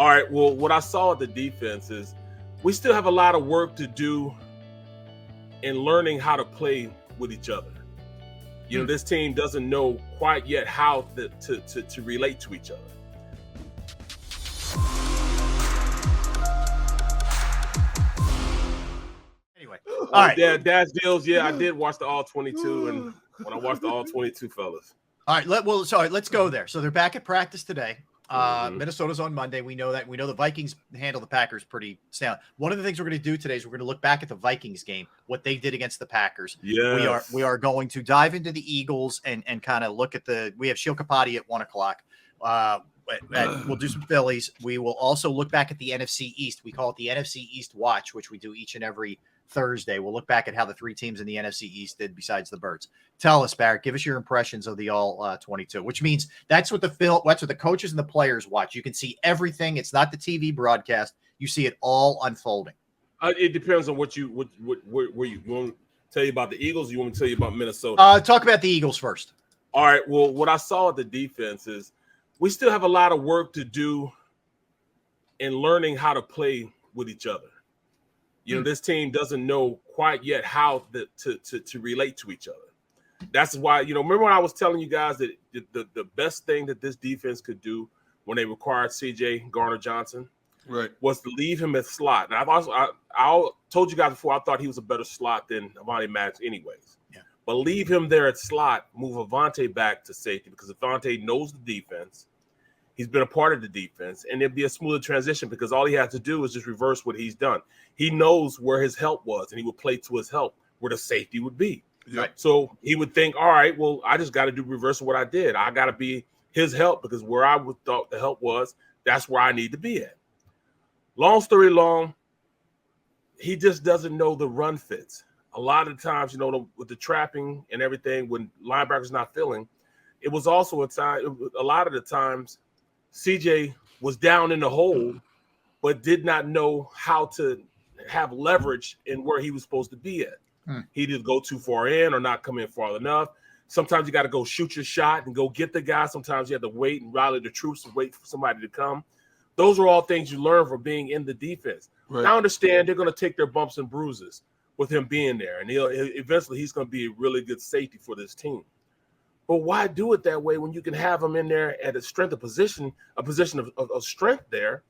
All right. Well, what I saw at the defense is we still have a lot of work to do in learning how to play with each other. You know, this team doesn't know quite yet how to relate to each other. Anyway, all right. Dad's deals. Yeah, I did watch the All-22, and when I watched the All-22 fellas. All right. Let's go there. So they're back at practice today. Minnesota's on Monday. We know that. We know the Vikings handle the Packers pretty sound. One of the things we're going to do today is we're going to look back at the Vikings game, what they did against the Packers. Yes. We are going to dive into the Eagles and kind of look at we have Shil Kapati at 1:00. We'll do some Phillies. We will also look back at the NFC East. We call it the NFC East Watch, which we do each and every Thursday. We'll look back at how the three teams in the NFC East did besides the Birds. Tell us, Barrett, give us your impressions of the All-22, which means that's what the coaches and the players watch. You can see everything. It's not the TV broadcast. You see it all unfolding. It depends on where you want to tell you about the Eagles. Or you want me to tell you about Minnesota? Talk about the Eagles first. All right. Well, what I saw at the defense is we still have a lot of work to do in learning how to play with each other. You know, this team doesn't know quite yet how to relate to each other. That's why, remember when I was telling you guys that the best thing that this defense could do when they required CJ Garner-Johnson was to leave him at slot. And I told you guys before, I thought he was a better slot than Avonte Maddox anyways. Yeah. But leave him there at slot, move Avonte back to safety because Avonte knows the defense. He's been a part of the defense, and it'd be a smoother transition because all he has to do is just reverse what he's done. He knows where his help was, and he would play to his help where the safety would be. Right. So he would think, all right, well, I just got to do reverse of what I did. I got to be his help because where I thought the help was, that's where I need to be at. Long story long, he just doesn't know the run fits. A lot of the times, with the trapping and everything, when linebackers not filling, it was also a lot of the times CJ was down in the hole, but did not know how to have leverage in where he was supposed to be at. He didn't go too far in or not come in far enough. Sometimes you got to go shoot your shot and go get the guy. Sometimes you have to wait and rally the troops and wait for somebody to come. Those are all things you learn from being in the defense. Right. I understand they're going to take their bumps and bruises with him being there, and eventually he's going to be a really good safety for this team. But why do it that way when you can have him in there at a position of strength there,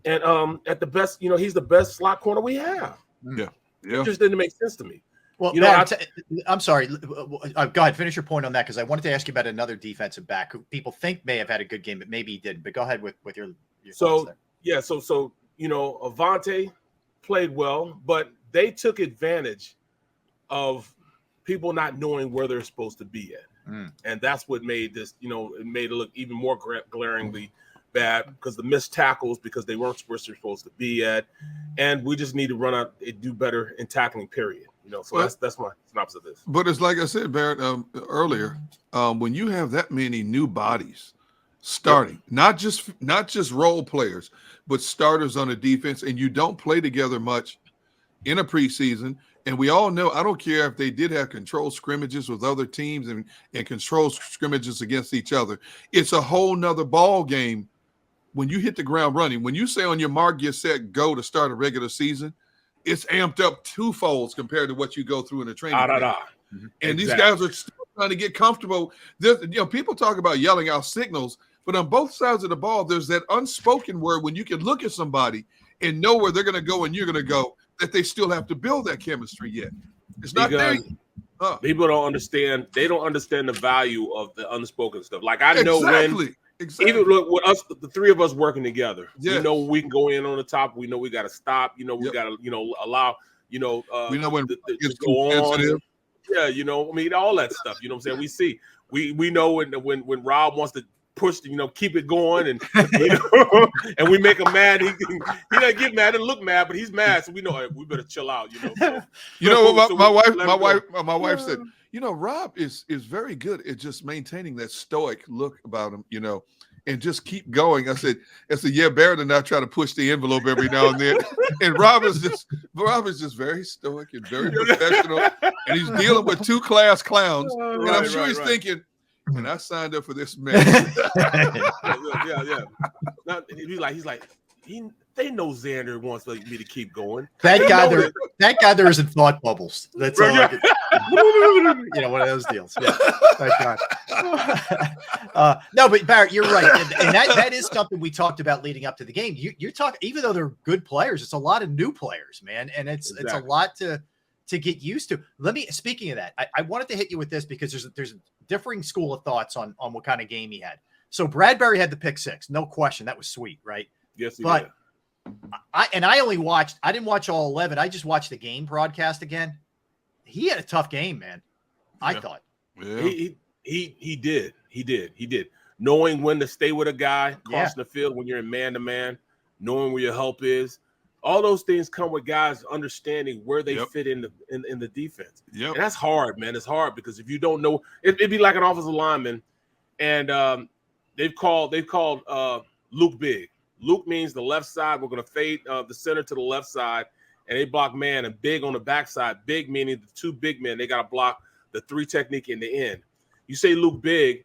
and at the best, he's the best slot corner we have. Yeah. It just didn't make sense to me. Well, I'm sorry. Go ahead, finish your point on that because I wanted to ask you about another defensive back who people think may have had a good game, but maybe he didn't. But go ahead with your thoughts there. Yeah, so Avonte played well, but they took advantage of people not knowing where they're supposed to be at. And that's what made this, it made it look even more glaringly bad because the missed tackles because they weren't where they're supposed to be at. And we just need to run out and do better in tackling, period. So that's my synopsis of this. But it's like I said, Barrett, earlier, when you have that many new bodies starting, not just role players, but starters on the defense, and you don't play together much in a preseason. And we all know, I don't care if they did have controlled scrimmages with other teams and controlled scrimmages against each other. It's a whole nother ball game when you hit the ground running. When you say on your mark, get set, go to start a regular season, it's amped up twofold compared to what you go through in a training camp. And these guys are still trying to get comfortable. People talk about yelling out signals, but on both sides of the ball, there's that unspoken word when you can look at somebody and know where they're going to go and you're going to go, that they still have to build that chemistry yet. It's not there. People don't understand. They don't understand the value of the unspoken stuff. Like I know when even look with us, the three of us working together, we know we can go in on the top. We know we got to stop. We got to, allow, we know when it's go on. Yeah, all that stuff. You know what I'm saying? We know when Rob wants to push, keep it going, and and we make him mad. He doesn't get mad and look mad, but he's mad, so we know we better chill out. What my wife said. Rob is very good at just maintaining that stoic look about him. And just keep going. I said, yeah, Barrett and I try to push the envelope every now and then. And Rob is just very stoic and very professional. And he's dealing with two class clowns. And I'm sure he's thinking, and I signed up for this mess. Yeah. He's like, they know Xander wants me to keep going. Thank God there isn't thought bubbles. That's all. One of those deals. Yeah. Thank God. No, but Barrett, you're right, and that is something we talked about leading up to the game. You're talking, even though they're good players, it's a lot of new players, man, and it's a lot to get used to. Speaking of that, I wanted to hit you with this because there's a differing school of thoughts on what kind of game he had. So Bradbury had the pick six, no question. That was sweet, right? Yes, he but did. I didn't watch all 11. I just watched the game broadcast again. He had a tough game, man. I thought. Yeah. He did. Knowing when to stay with a guy, crossing the field when you're in man-to-man, knowing where your help is. All those things come with guys understanding where they fit in the defense. Yep. And that's hard, man. It's hard because if you don't know, it'd be like an offensive lineman, and they've called Luke big. Luke means the left side. We're going to fade the center to the left side, and they block man, and big on the backside. Big meaning the two big men. They got to block the three technique in the end. You say Luke big,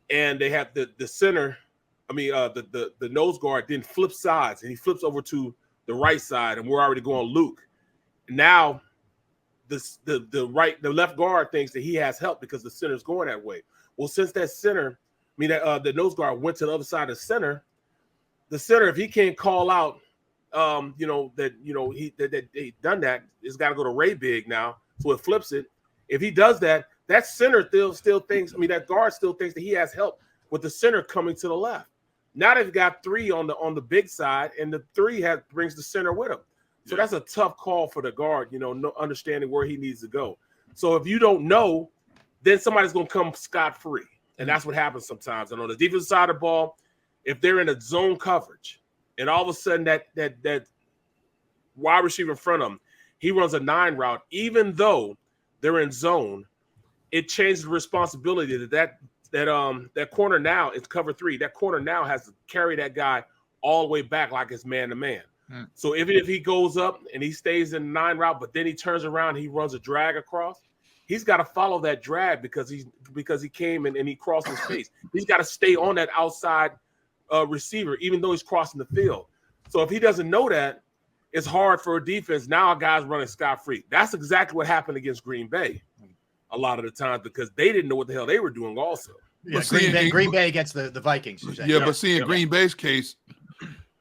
and they have the center. I mean, the nose guard then flips sides, and he flips over to the right side, and we're already going Luke. Now, the left guard thinks that he has help because the center's going that way. Well, since that center, the nose guard went to the other side of the center, if he can't call out, that he done that, it's got to go to Ray Big now, so it flips it. If he does that, that center still thinks, that guard still thinks that he has help with the center coming to the left. Now they've got three on the big side, and the three brings the center with him. So that's a tough call for the guard, no understanding where he needs to go. So if you don't know, then somebody's going to come scot-free, and that's what happens sometimes. And on the defensive side of the ball, if they're in a zone coverage, and all of a sudden that wide receiver in front of him, he runs a 9 route, even though they're in zone, it changes the responsibility that corner now is cover 3. That corner now has to carry that guy all the way back like it's man-to-man. So even if he goes up and he stays in the 9 route, but then he turns around and he runs a drag across, he's got to follow that drag because he came and he crossed his face. He's got to stay on that outside receiver, even though he's crossing the field. So if he doesn't know that, it's hard for a defense. Now a guy's running scot-free. That's exactly what happened against Green Bay a lot of the time because they didn't know what the hell they were doing also. Yeah, Green Bay against the Vikings. But see, in Green Bay's case,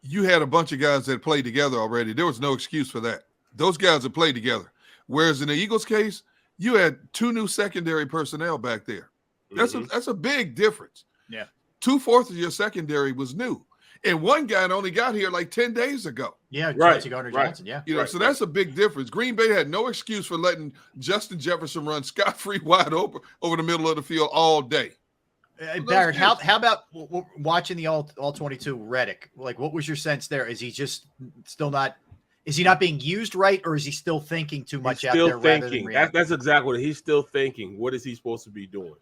you had a bunch of guys that played together already. There was no excuse for that. Those guys have played together. Whereas in the Eagles' case, you had 2 new secondary personnel back there. That's a big difference. Yeah. 2/4 of your secondary was new. And one guy only got here like 10 days ago. Yeah, Tracy Gardner-Johnson, So that's a big difference. Green Bay had no excuse for letting Justin Jefferson run scot-free wide open over the middle of the field all day. Barrett, how about watching the All-22 Reddick? Like, what was your sense there? Is he just still not – is he not being used right, or is he still thinking too much out there rather than reacting? That's exactly what he's still thinking. What is he supposed to be doing?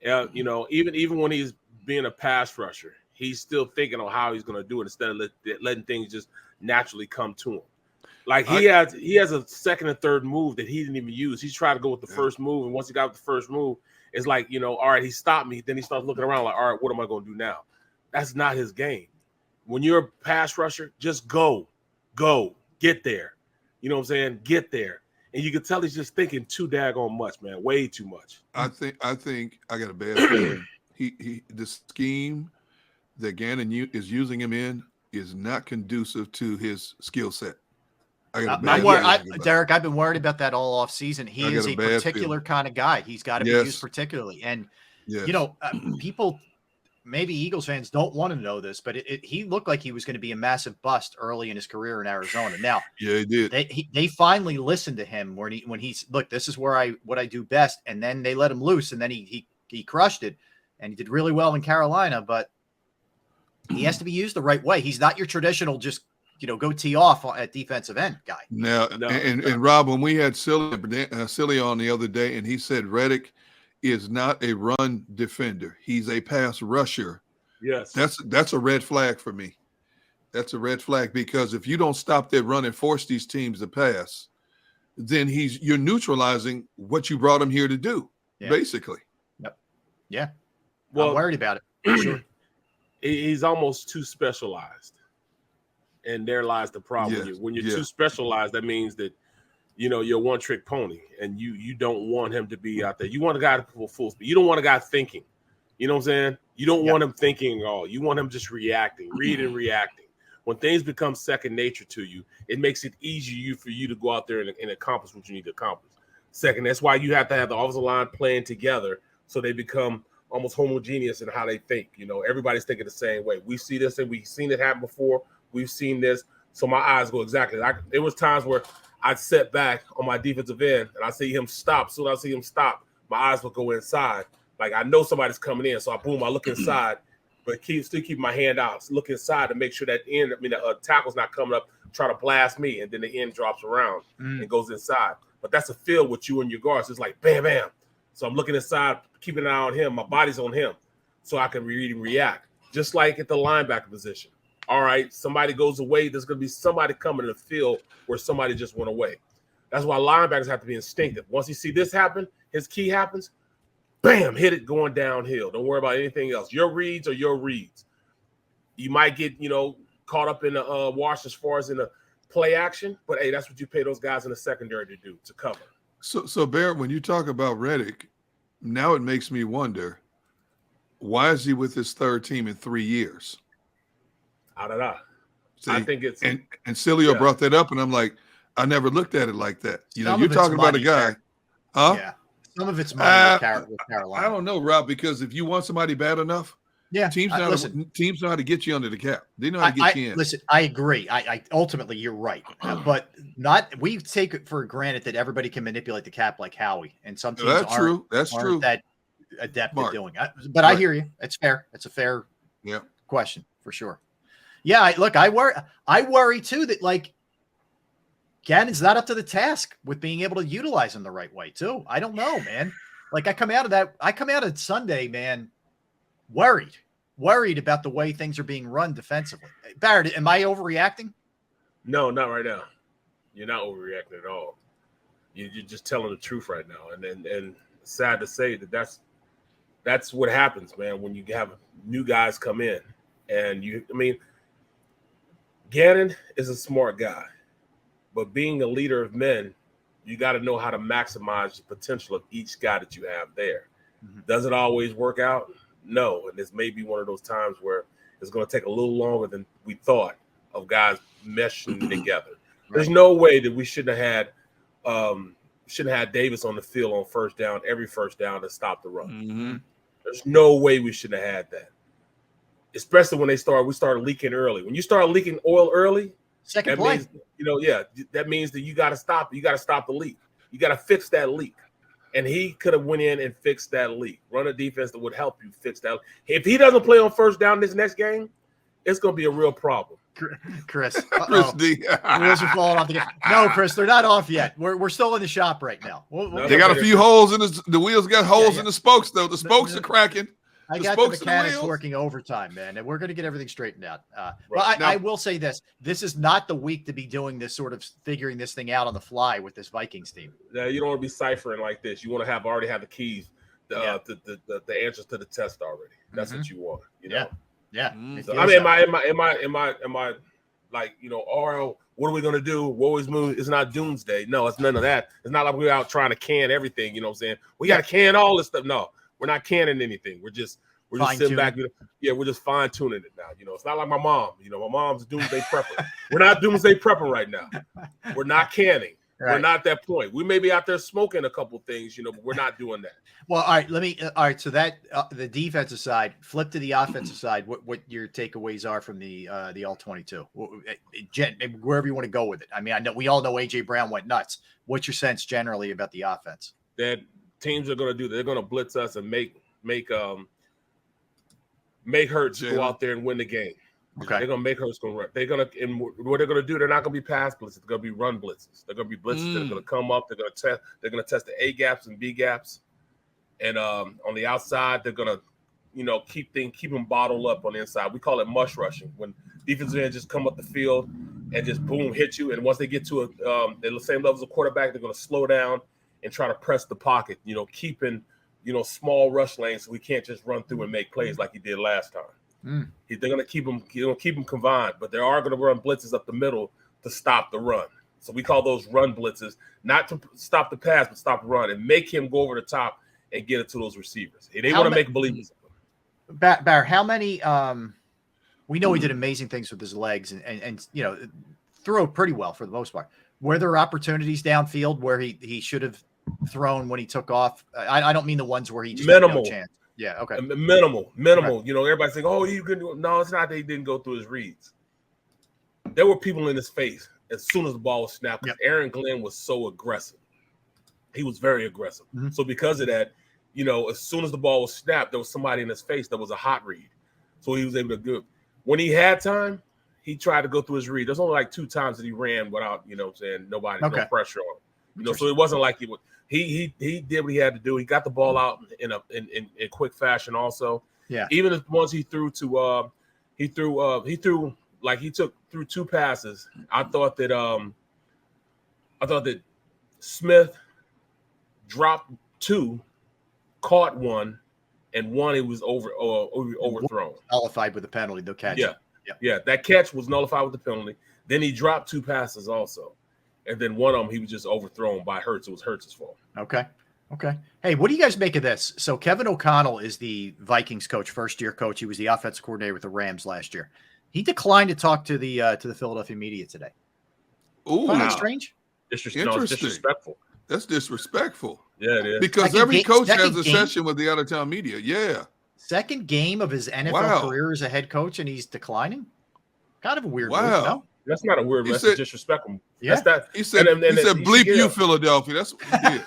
Even when he's being a pass rusher, he's still thinking on how he's going to do it instead of letting things just naturally come to him. Like he has a second and third move that he didn't even use. He's trying to go with the first move, and once he got with the first move, it's like, all right, he stopped me. Then he starts looking around like, all right, what am I going to do now? That's not his game. When you're a pass rusher, just go, get there. You know what I'm saying? Get there. And you can tell he's just thinking too daggone much, man. Way too much. I think I got a bad feeling. The scheme that Gannon is using him in is not conducive to his skill set. Derek, I've been worried about that all off season. He is a particular kind of guy. He's got to be used particularly. And, people, maybe Eagles fans don't want to know this, but he looked like he was going to be a massive bust early in his career in Arizona. Now, he did. They finally listened to him when he's look, this is what I do best. And then they let him loose, and then he crushed it, and he did really well in Carolina, but he has to be used the right way. He's not your traditional just go tee off at defensive end guy. Now, and Rob, when we had Silly on the other day, and he said Reddick is not a run defender; he's a pass rusher. Yes, that's a red flag for me. That's a red flag because if you don't stop that run and force these teams to pass, then you're neutralizing what you brought him here to do, basically. Yep. Yeah. Well, I'm worried about it. Sure. He's almost too specialized. And there lies the problem. Yes, When you're yeah. too specialized, that means that you're a one-trick pony, and you don't want him to be out there. You want a guy to pull full speed. You don't want a guy thinking. You know what I'm saying? You don't want him thinking at all. You want him just reacting, reading, reacting. When things become second nature to you, it makes it easier for you to go out there and accomplish what you need to accomplish. Second, that's why you have to have the offensive line playing together so they become almost homogeneous in how they think. Everybody's thinking the same way. We see this, and we've seen it happen before. We've seen this. So my eyes go exactly. There was times where I'd sit back on my defensive end, and I see him stop. So when I see him stop, my eyes will go inside. Like I know somebody's coming in. So I look inside, but still keep my hand out. Look inside to make sure that the tackle's not coming up, try to blast me, and then the end drops around and goes inside. But that's a feel with you and your guards. It's like bam, bam. So I'm looking inside, keeping an eye on him. My body's on him, so I can read and react. Just like at the linebacker position. All right, somebody goes away. There's going to be somebody coming in the field where somebody just went away. That's why linebackers have to be instinctive. Once you see this happen, his key happens, bam, hit it going downhill. Don't worry about anything else. Your reads are your reads. You might get, caught up in the wash as far as in the play action, but hey, that's what you pay those guys in the secondary to do, to cover. So Barrett, when you talk about Reddick, now it makes me wonder, why is he with his third team in 3 years? I don't know. See, I think it's and Cilio brought that up, and I'm like, I never looked at it like that. You're talking about a guy, huh? Yeah, some of it's money with Carolina. I don't know, Rob, because if you want somebody bad enough, teams know how to get you under the cap. They know how to get you in. Listen, I agree. I ultimately you're right, but we take it for granted that everybody can manipulate the cap like Howie, and some teams That's true. that adept at doing. But I hear you. It's fair. It's a fair question for sure. Yeah, I worry too that like Gannon's not up to the task with being able to utilize him the right way too. I don't know, man. Like I come out of Sunday, man, worried about the way things are being run defensively. Barrett, am I overreacting? No, not right now. You're not overreacting at all. You're just telling the truth right now, and sad to say that's what happens, man, when you have new guys come in, and Gannon is a smart guy, but being a leader of men, you got to know how to maximize the potential of each guy that you have there. Mm-hmm. Does it always work out? No, and this may be one of those times where it's going to take a little longer than we thought of guys meshing together. There's no way that we shouldn't have had Davis on the field on first down, every first down to stop the run. Mm-hmm. There's no way we shouldn't have had that. Especially when we started leaking early. When you start leaking oil early, second play, that means that you got to stop. You got to stop the leak. You got to fix that leak. And he could have went in and fixed that leak. Run a defense that would help you fix that. If he doesn't play on first down this next game, it's going to be a real problem. Chris D. Wheels are falling off the game. No, Chris, they're not off yet. We're still in the shop right now. They got a few holes in the wheels. Got holes in the spokes though. The spokes are cracking. I got the mechanics working overtime, man, and we're going to get everything straightened out. I will say this. This is not the week to be doing this sort of figuring this thing out on the fly with this Vikings team. Yeah, you don't want to be ciphering like this. You want to already have the keys, the answers to the test already. That's what you want, Yeah. So, am I like, Oro, what are we going to do? Woe is moon. It's not doomsday. No, it's none of that. It's not like we're out trying to can everything. You know what I'm saying? We got to can all this stuff. No. We're not canning anything. We're just sitting back. We're just fine tuning it now. It's not like my mom. My mom's a doomsday prepper. We're not doomsday prepper right now. We're not canning. Right. We're not at that point. We may be out there smoking a couple things, but we're not doing that. Well, all right. So that the defensive side, flip to the offensive side. What your takeaways are from the All-22, wherever you want to go with it. I mean, I know we all know AJ Brown went nuts. What's your sense generally about the offense? That teams are going to do that. They're going to blitz us and make Hurts go out there and win the game. Okay. They're going to make Hurts go run. And what they're going to do, they're not going to be pass blitzes. They're going to be run blitzes. They're going to be blitzes that are going to come up. They're going to test the A gaps and B gaps. And on the outside, they're going to keep them bottled up on the inside. We call it mush rushing, when defensive ends just come up the field and just boom, hit you. And once they get to the same level as a quarterback, they're going to slow down and try to press the pocket, keeping, small rush lanes so we can't just run through and make plays like he did last time. They're going to keep them confined, but they are going to run blitzes up the middle to stop the run. So we call those run blitzes, not to stop the pass, but stop the run and make him go over the top and get it to those receivers. They want to make believers. Barrett, how many? We know he did amazing things with his legs and threw pretty well for the most part. Were there opportunities downfield where he should have thrown when he took off? I don't mean the ones where he just minimal had no chance. Yeah, okay. Minimal. Right. Everybody's saying, "Oh, you can do it." No, it's not that he didn't go through his reads. There were people in his face as soon as the ball was snapped. Yep. Aaron Glenn was so aggressive. He was very aggressive. Mm-hmm. So because of that, as soon as the ball was snapped, there was somebody in his face that was a hot read. So he was able to do it. When he had time, he tried to go through his read. There's only like 2 times that he ran without, no pressure on him. So it wasn't like he did what he had to do. He got the ball out in quick fashion also. Yeah. Even the ones he threw to he threw 2 passes. I thought that Smith dropped 2, caught 1, and 1 it was overthrown. Nullified with the penalty, the catch. Yeah, that catch was nullified with the penalty. Then he dropped 2 passes also. And then one of them, he was just overthrown by Hurts. It was Hurts' fault. Okay. Hey, what do you guys make of this? So Kevin O'Connell is the Vikings coach, first-year coach. He was the offensive coordinator with the Rams last year. He declined to talk to the Philadelphia media today. Ooh, wow. Strange. Disrespectful. That's disrespectful. Yeah, it is. Because every coach has a session with the out-of-town media. Yeah. Second game of his NFL career as a head coach, and he's declining? Kind of a weird move, no? That's not a weird move. That's disrespectful. Yeah. He said, bleep you, Philadelphia. That's what he did.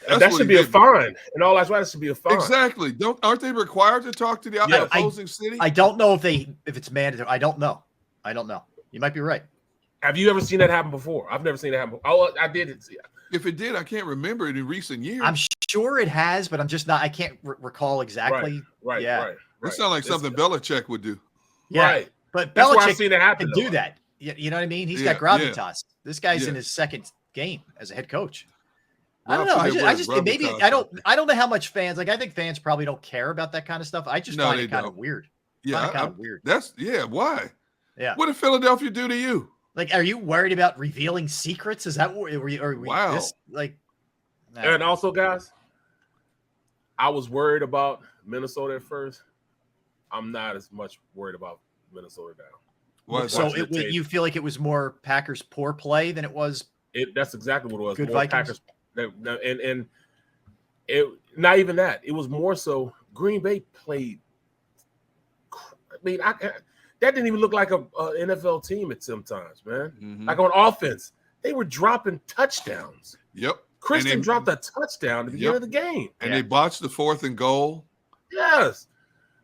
That should be a fine. In all actuality, that should be a fine. Exactly. Aren't they required to talk to the opposing city? I don't know if it's mandatory. I don't know. You might be right. Have you ever seen that happen before? I've never seen it happen before. Oh, I did. If it did, I can't remember it in recent years. I'm sure it has, but I'm just not. I can't recall exactly. Right. That sounds like something Belichick would do. Yeah, right. But Belichick seen it happen, can do that. You know what I mean? He's got gravitas. This guy's in his second game as a head coach. I don't know. I just maybe I don't know how much fans like. I think fans probably don't care about that kind of stuff. I just find it kind of weird. Yeah, kind of weird. Why? Yeah. What did Philadelphia do to you? Like, are you worried about revealing secrets? Is that what? Wow. And also, guys, I was worried about Minnesota at first. I'm not as much worried about Minnesota now. So you feel like it was more Packers poor play than it was? That's exactly what it was. Good more Vikings. Packers, and it not even that. It was more so Green Bay played. I mean, that didn't even look like a NFL team at some times, man. Mm-hmm. Like on offense, they were dropping touchdowns. Yep. Christian dropped a touchdown at the beginning of the game. And they botched the 4th and goal. Yes.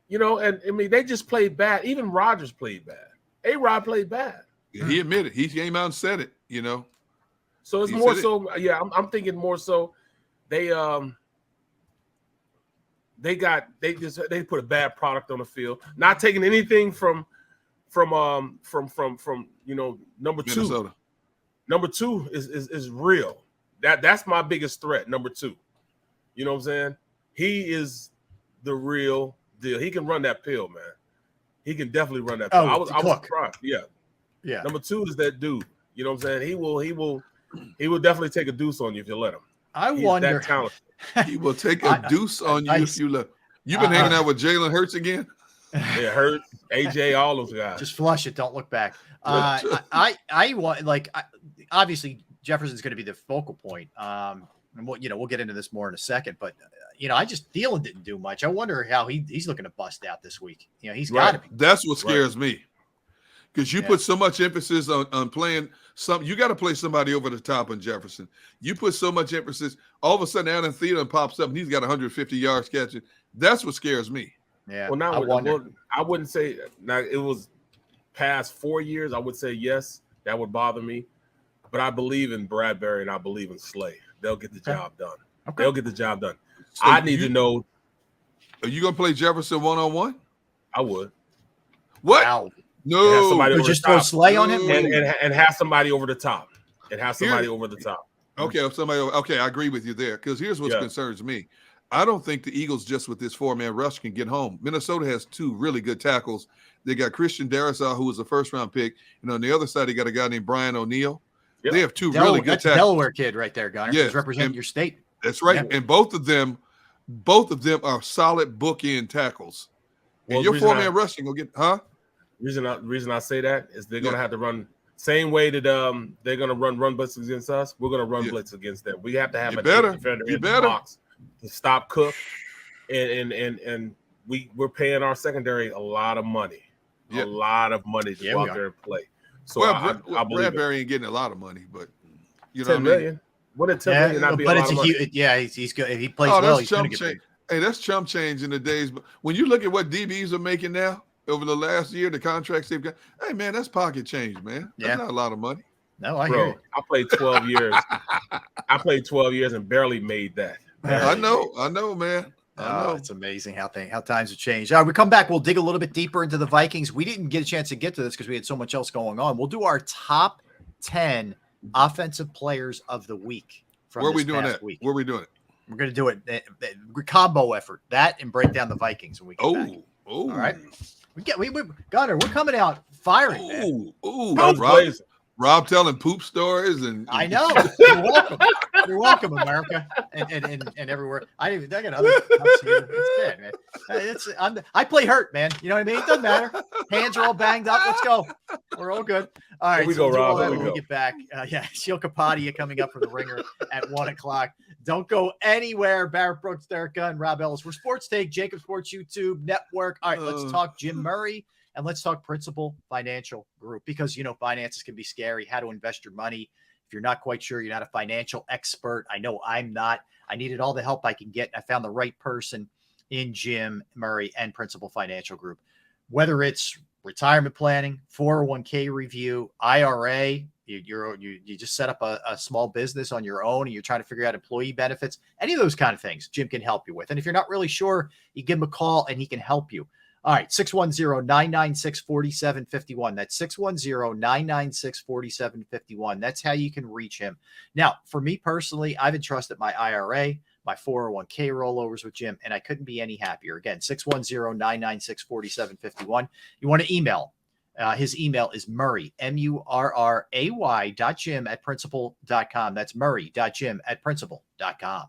And I mean, they just played bad. Even Rodgers played bad. A-Rod played bad. Yeah, he admitted. He came out and said it, So it's more so, I'm thinking more so they put a bad product on the field. Not taking anything from number 2. Minnesota. Number 2 is real. That's my biggest threat, number 2. You know what I'm saying? He is the real deal. He can run that pill, man. He can definitely run that pill. I was surprised. Yeah. Number 2 is that dude. You know what I'm saying? He will definitely take a deuce on you if you let him. I wonder. He will take a deuce on you if you let. You've been hanging out with Jalen Hurts again? Yeah, Hurts, AJ, all those guys. Just flush it. Don't look back. I want obviously Jefferson's going to be the focal point. And we'll get into this more in a second, but I just Thielen didn't do much. I wonder how he's looking to bust out this week. He's got to be. That's what scares me. Because you put so much emphasis on playing some, you got to play somebody over the top on Jefferson. You put so much emphasis, all of a sudden Adam Thielen pops up and he's got 150 yards catching. That's what scares me. Yeah. Well, now I wouldn't say now it was past 4 years. I would say yes, that would bother me. But I believe in Bradbury and I believe in Slay. They'll get the job done. Okay. They'll get the job done. So I need to know. Are you going to play Jefferson one-on-one? I would. What? Wow. No. Just throw Slay on him and have somebody over the top. Over the top. Okay, I agree with you there. Because here's what concerns me. I don't think the Eagles, just with this 4-man rush, can get home. Minnesota has 2 really good tackles. They got Christian Darrisaw, who was a first-round pick, and on the other side, they got a guy named Brian O'Neill. Yep. They have 2 really good that's tackles. Delaware kid right there, Gunner. Yes, He's representing your state. That's right. Yeah. And both of them are solid bookend tackles. Well, and your reason 4-man rush can go get, reason I say that is they're going to have to run same way that they're going to run blitz against us. We're going to run blitz against them. We have to have a defender in the box to stop Cook, and we're paying our secondary a lot of money, a lot of money to go out there and play. So I believe Bradbury ain't getting a lot of money, but you know 10 million. What did 10 million not be a lot of money? He's good. If he plays well, he's going to get paid. Hey, that's chump change in the days. But when you look at what DBs are making now over the last year, the contracts they've got, hey man, that's pocket change, man. That's not a lot of money. No, I hear you. I played 12 years. I played 12 years and barely made that. I know, man. I know. It's amazing how times have changed. All right, we come back. We'll dig a little bit deeper into the Vikings. We didn't get a chance to get to this because we had so much else going on. We'll do our top 10 offensive players of the week. Where are we doing that? Where are we doing it? We're going to do it combo effort. That and break down the Vikings when we get back. All right. Gunner, we're coming out firing. Rob telling poop stories and I know. You're welcome. You're welcome, America, and everywhere. I got other cups here. It's good, man. I play hurt, man. You know what I mean? It doesn't matter. Hands are all banged up. Let's go. We're all good. All right. Here we go, Rob. When we get back. Shield Kapadia coming up for the Ringer at 1:00. Don't go anywhere. Barrett Brooks, Derek Gunn, Rob Ellis. We're Sports Take, JAKIB Sports YouTube Network. All right, let's talk Jim Murray. And let's talk Principal Financial Group because, finances can be scary, how to invest your money. If you're not quite sure, you're not a financial expert. I know I'm not. I needed all the help I can get. I found the right person in Jim Murray and Principal Financial Group. Whether it's retirement planning, 401k review, IRA, you just set up a small business on your own and you're trying to figure out employee benefits, any of those kind of things, Jim can help you with. And if you're not really sure, you give him a call and he can help you. All right, 610-996-4751. That's 610-996-4751. That's how you can reach him. Now, for me personally, I've entrusted my IRA, my 401k rollovers with Jim, and I couldn't be any happier. Again, 610-996-4751. You want to email. His email is Murray, MURRAY.Jim@principal.com. That's Murray.Jim@principal.com.